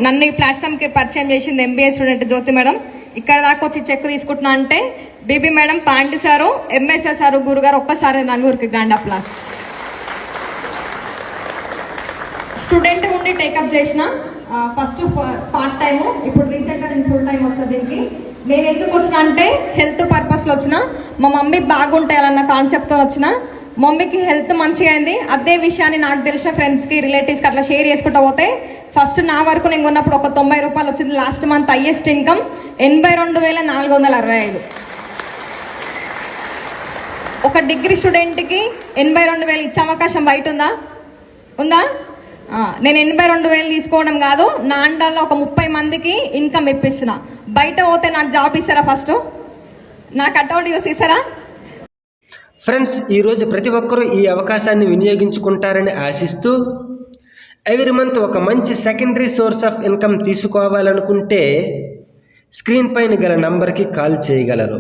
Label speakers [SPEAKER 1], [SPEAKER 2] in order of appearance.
[SPEAKER 1] నన్ను ఈ ప్లాట్ఫామ్కి పరిచయం చేసింది ఎంబీఏ స్టూడెంట్ జ్యోతి మేడం. ఇక్కడ దాకా వచ్చి చెక్ తీసుకుంటున్నా అంటే BB madam, Pandi sir, MSS sir, గురుగారు, ఒక్కసారి నలుగురికి గ్రాండ్ అప్లాస్. స్టూడెంట్ ఉండి టేకప్ చేసిన ఫస్ట్ పార్ట్ టైము, ఇప్పుడు రీసెంట్గా నేను ఫుల్ టైం వస్తుంది దీనికి. నేను ఎందుకు వచ్చిన అంటే హెల్త్ పర్పస్లో వచ్చిన. మా మమ్మీ బాగుంటాయాలన్న కాన్సెప్ట్తో వచ్చిన. మమ్మీకి హెల్త్ మంచిగా అయింది. అదే విషయాన్ని నాకు తెలిసిన ఫ్రెండ్స్కి, రిలేటివ్స్కి అట్లా షేర్ చేసుకుంటూ పోతే ఫస్ట్ నా వరకు నేను కొన్నప్పుడు ఒక 90 రూపాయలు వచ్చింది. Last month highest income 82,465. ఒక డిగ్రీ స్టూడెంట్కి 82,000 ఇచ్చే అవకాశం బయట ఉందా? నేను 82,000 తీసుకోవడం కాదు, నా అండర్లో ఒక 30 మందికి ఇన్కమ్ ఇప్పిస్తున్నా. బయట పోతే నాకు జాబ్ ఇస్తారా? ఫస్ట్ నాకు అకౌంట్ యూస్ ఇస్తారా?
[SPEAKER 2] ఫ్రెండ్స్, ఈరోజు ప్రతి ఒక్కరూ ఈ అవకాశాన్ని వినియోగించుకుంటారని ఆశిస్తూ, ఎవ్రీ మంత్ ఒక మంచి సెకండరీ సోర్స్ ఆఫ్ ఇన్కమ్ తీసుకోవాలనుకుంటే స్క్రీన్ పైన గల నంబర్కి కాల్ చేయగలరు.